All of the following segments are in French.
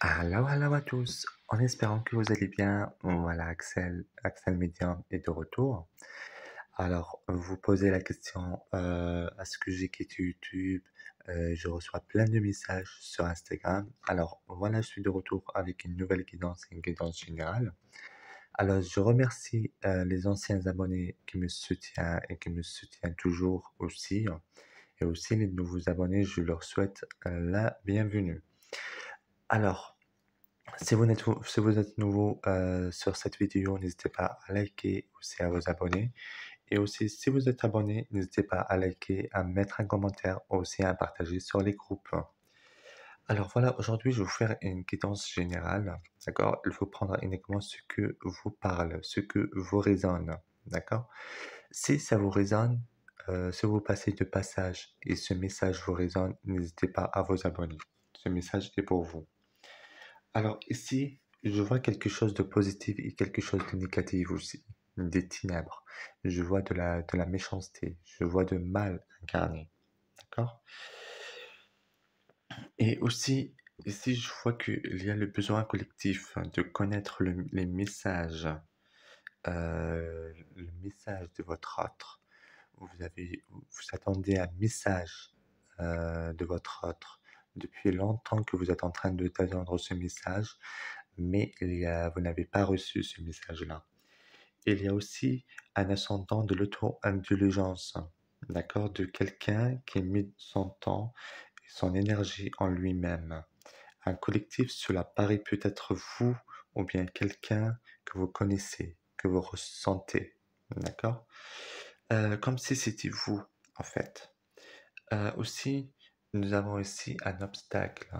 Hello à tous, en espérant que vous allez bien. Voilà, Axel Medium est de retour. Alors, vous posez la question, est-ce que j'ai quitté YouTube? Je reçois plein de messages sur Instagram. Alors, voilà, je suis de retour avec une nouvelle guidance, une guidance générale. Alors, je remercie les anciens abonnés qui me soutiennent et qui me soutiennent toujours aussi. Et aussi les nouveaux abonnés, je leur souhaite la bienvenue. Alors, si vous êtes nouveau sur cette vidéo, n'hésitez pas à liker, aussi à vous abonner. Et aussi, si vous êtes abonné, n'hésitez pas à liker, à mettre un commentaire, aussi à partager sur les groupes. Alors voilà, aujourd'hui, je vais vous faire une guidance générale, d'accord? Il faut prendre uniquement ce que vous parle, ce que vous résonne, d'accord? Si ça vous résonne, si vous passez de passage et ce message vous résonne, n'hésitez pas à vous abonner. Ce message est pour vous. Alors ici, je vois quelque chose de positif et quelque chose de négatif aussi, des ténèbres. Je vois de la méchanceté, je vois de mal incarné, d'accord? Et aussi, ici, je vois qu'il y a le besoin collectif de connaître les messages, le message de votre autre. Vous attendez un message de votre autre depuis longtemps que vous êtes en train d'attendre ce message, mais vous n'avez pas reçu ce message-là. Il y a aussi un ascendant de l'auto-indulgence, d'accord, de quelqu'un qui met son temps et son énergie en lui-même. Un collectif, cela paraît peut-être vous ou bien quelqu'un que vous connaissez, que vous ressentez, d'accord? Comme si c'était vous, en fait. Aussi, nous avons ici un obstacle.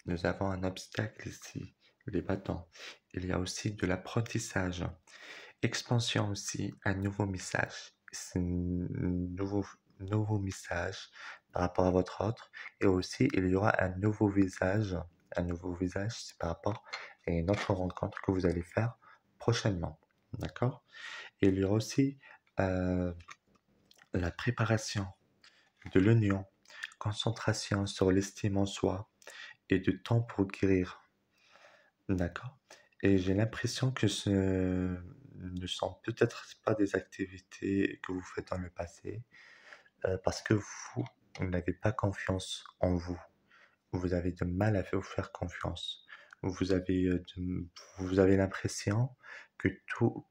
Nous avons un obstacle ici, les bâtons. Il y a aussi de l'apprentissage. Expansion aussi, un nouveau message. C'est un nouveau message par rapport à votre autre. Et aussi, il y aura un nouveau visage. Un nouveau visage, c'est par rapport à une autre rencontre que vous allez faire prochainement. D'accord? Et il y aura aussi euh, la préparation de l'union, concentration sur l'estime en soi et de temps pour guérir. D'accord. Et j'ai l'impression que ce ne sont peut-être pas des activités que vous faites dans le passé, parce que vous n'avez pas confiance en vous. Vous avez de mal à vous faire confiance. Vous avez, vous avez l'impression que tout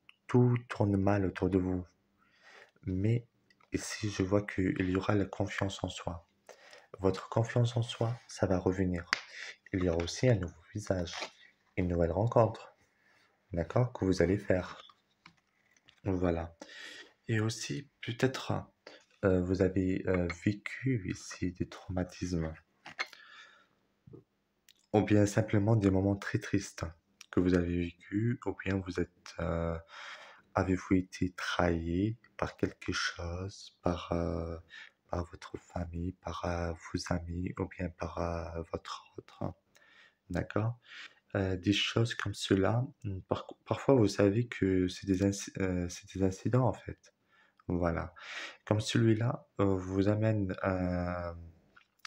tourne mal autour de vous. Mais ici, je vois qu'il y aura la confiance en soi. Votre confiance en soi, ça va revenir. Il y aura aussi un nouveau visage, une nouvelle rencontre, d'accord, que vous allez faire. Voilà. Et aussi, peut-être, vous avez vécu ici des traumatismes, ou bien simplement des moments très tristes que vous avez vécu, ou bien avez-vous été trahi par quelque chose, par votre famille, par vos amis, ou bien par votre autre, d'accord? Des choses comme cela, parfois vous savez que c'est des incidents en fait. Voilà. Comme celui-là vous amène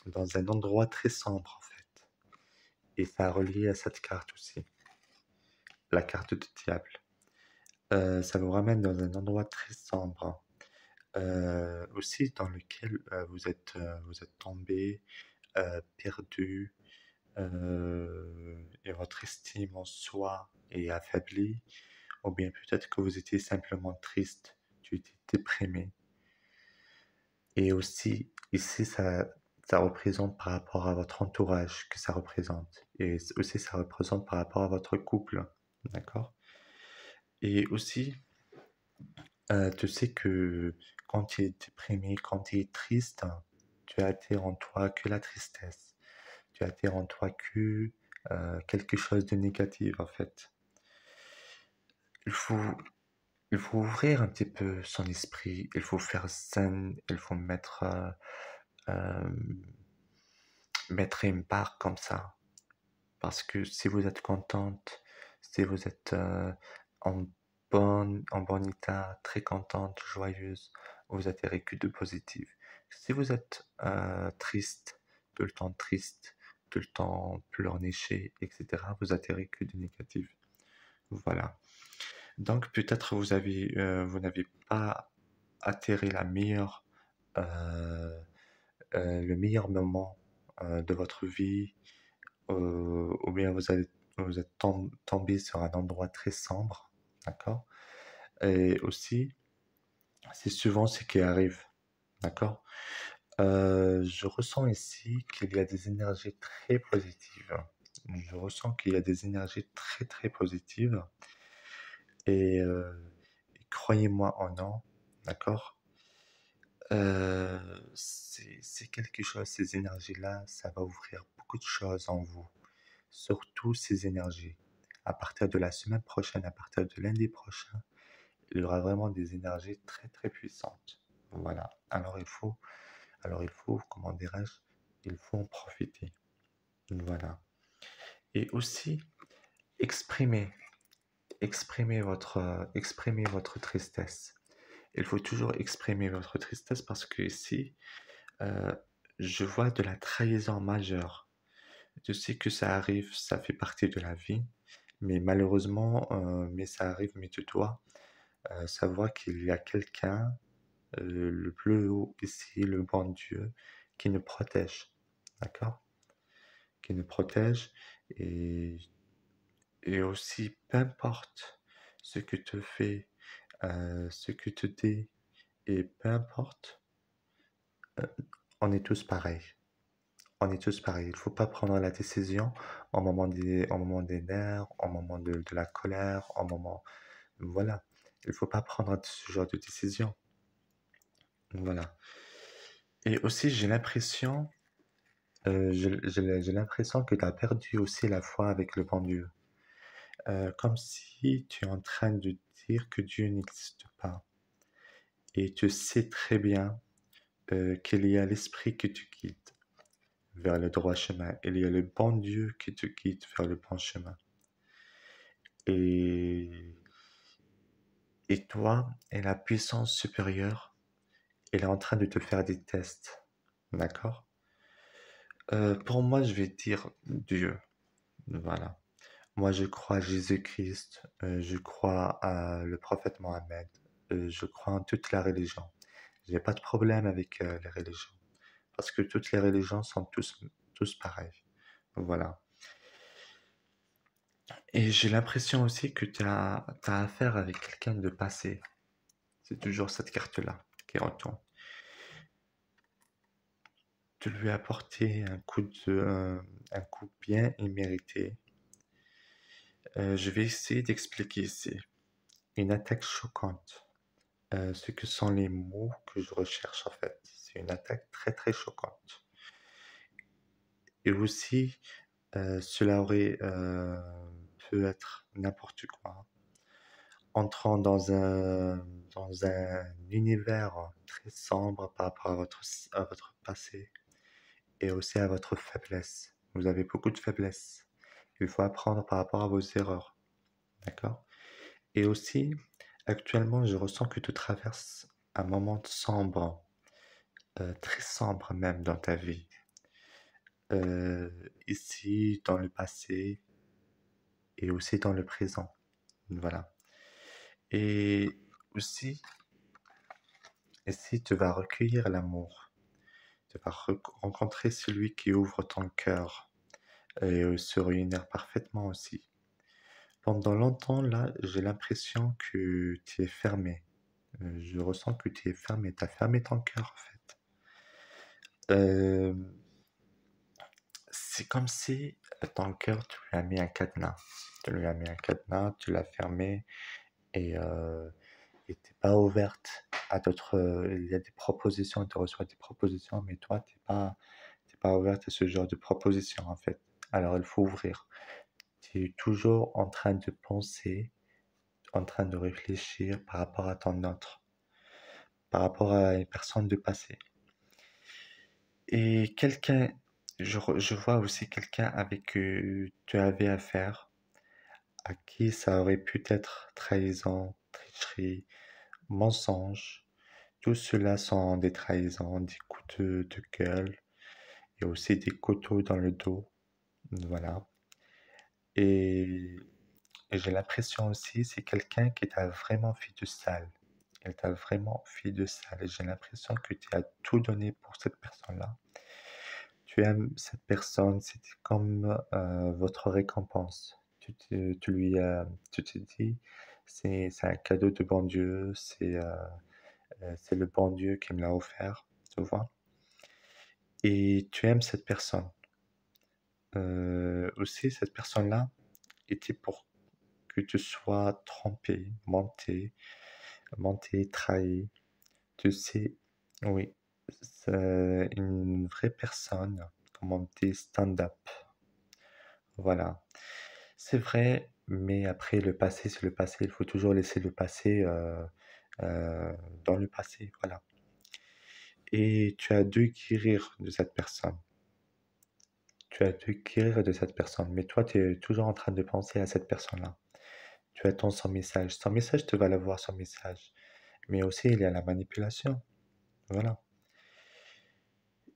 dans un endroit très sombre en fait. Et ça a relié à cette carte aussi, la carte du diable. Ça vous ramène dans un endroit très sombre, aussi dans lequel vous êtes tombé, perdu, et votre estime en soi est affaiblie, ou bien peut-être que vous étiez simplement triste, tu étais déprimé. Et aussi, ici, ça représente par rapport à votre entourage que ça représente. Et aussi, ça représente par rapport à votre couple. D'accord? Et aussi, tu sais que quand tu es déprimé, quand tu es triste, tu attires en toi que la tristesse. Tu attires en toi que quelque chose de négatif, en fait. Il faut, il faut ouvrir un petit peu son esprit, il faut faire zen, il faut euh, mettre une barre comme ça. Parce que si vous êtes contente, si vous êtes en bon état, très contente, joyeuse, vous attirez que de positif. Si vous êtes triste, tout le temps triste, tout le temps pleurnicher, etc., vous atterrez que du négatif. Voilà. Donc peut-être vous n'avez pas atterri le meilleur moment de votre vie, ou bien vous êtes tombé sur un endroit très sombre, d'accord? Et aussi, c'est souvent ce qui arrive, d'accord? Je ressens ici qu'il y a des énergies très positives. Je ressens qu'il y a des énergies très très positives et croyez-moi en non, d'accord? C'est quelque chose, ces énergies-là, ça va ouvrir beaucoup de choses en vous, surtout ces énergies. À partir de la semaine prochaine, à partir de lundi prochain, il y aura vraiment des énergies très très puissantes. Voilà. Alors il faut, comment dirais-je, il faut en profiter. Voilà. Et aussi, exprimer, exprimer votre tristesse. Il faut toujours exprimer votre tristesse parce que ici, euh, je vois de la trahison majeure. Je sais que ça arrive, ça fait partie de la vie, mais malheureusement, mais ça arrive, mais tu dois savoir qu'il y a quelqu'un, le plus haut ici, le bon Dieu, qui nous protège, d'accord? Qui nous protège et, et aussi, peu importe ce que tu fais, ce que tu dis, et peu importe, euh, on est tous pareils. On est tous pareils. Il ne faut pas prendre la décision au moment des nerfs, au moment de la colère, au moment... Voilà. Il ne faut pas prendre ce genre de décision. Voilà. Et aussi, j'ai l'impression que tu as perdu aussi la foi avec le bon Dieu. Comme si tu es en train de dire que Dieu n'existe pas. Et tu sais très bien qu'il y a l'Esprit qui te guide vers le droit chemin. Il y a le bon Dieu qui te guide vers le bon chemin. Et, et toi, et la puissance supérieure, elle est en train de te faire des tests. D'accord? Pour moi, je vais dire Dieu. Voilà. Moi, je crois à Jésus-Christ, je crois à le prophète Mohammed, je crois en toute la religion. J'ai pas de problème avec les religions, parce que toutes les religions sont tous pareilles. Voilà. Et j'ai l'impression aussi que t'as affaire avec quelqu'un de passé. C'est toujours cette carte-là qui retourne. Tu lui as apporté un coup bien immérité. Je vais essayer d'expliquer ici. Une attaque choquante. Ce que sont les mots que je recherche en fait. C'est une attaque très très choquante. Et aussi, cela aurait pu être n'importe quoi. Entrant dans un univers très sombre par rapport à votre passé et aussi à votre faiblesse. Vous avez beaucoup de faiblesses. Il faut apprendre par rapport à vos erreurs. D'accord? Et aussi, actuellement, je ressens que tu traverses un moment sombre, très sombre même dans ta vie. Euh, Ici, dans le passé et aussi dans le présent. Voilà. Et aussi, ici, tu vas recueillir l'amour. Tu vas rencontrer celui qui ouvre ton cœur et se réunir parfaitement aussi. Pendant longtemps, là, j'ai l'impression que tu es fermé. Je ressens que tu es fermé. Tu as fermé ton cœur, en fait. Euh, c'est comme si ton cœur, tu lui as mis un cadenas. Tu lui as mis un cadenas, tu l'as fermé et t'es pas ouverte à d'autres. Il y a des propositions, tu reçois des propositions, mais toi, t'es pas ouverte à ce genre de propositions, en fait. Alors, il faut ouvrir. Tu es toujours en train de penser, en train de réfléchir par rapport à ton autre, par rapport à une personne du passé. Et quelqu'un, je vois aussi quelqu'un avec qui tu avais affaire, à qui ça aurait pu être trahison, tricherie, mensonge. Tout cela sont des trahisons, des coups de gueule et aussi des couteaux dans le dos. Voilà. Et, et j'ai l'impression aussi, c'est quelqu'un qui t'a vraiment fait du sale. Elle t'a vraiment fait de sale. Et j'ai l'impression que tu as tout donné pour cette personne-là. Tu aimes cette personne, c'était comme votre récompense. Tu te dis, c'est un cadeau de bon Dieu, c'est le bon Dieu qui me l'a offert, tu vois. Et tu aimes cette personne. Aussi, cette personne-là était pour que tu sois trompé, menté, trahi. Tu sais, oui, c'est une vraie personne, comme on dit, stand-up. Voilà. C'est vrai, mais après, le passé, c'est le passé. Il faut toujours laisser le passé euh, dans le passé. Voilà. Et tu as dû guérir de cette personne. Tu as dû guérir de cette personne. Mais toi, tu es toujours en train de penser à cette personne-là. Tu attends son message. Son message, tu vas l'avoir, son message. Mais aussi, il y a la manipulation. Voilà.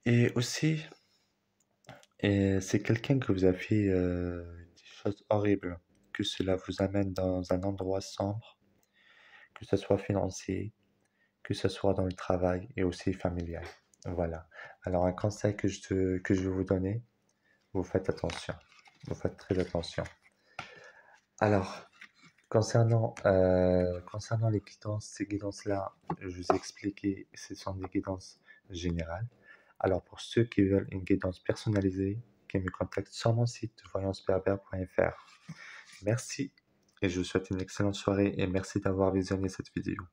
Et aussi, c'est quelqu'un que vous a fait des choses horribles. Que cela vous amène dans un endroit sombre, que ce soit financier, que ce soit dans le travail et aussi familial. Voilà. Alors, un conseil que je vais vous donner, vous faites attention. Vous faites très attention. Alors, concernant les guidances, ces guidances-là, je vous ai expliqué, ce sont des guidances générales. Alors, pour ceux qui veulent une guidance personnalisée, qui me contactent sur mon site voyanceberbère.fr. Merci et je vous souhaite une excellente soirée et merci d'avoir visionné cette vidéo.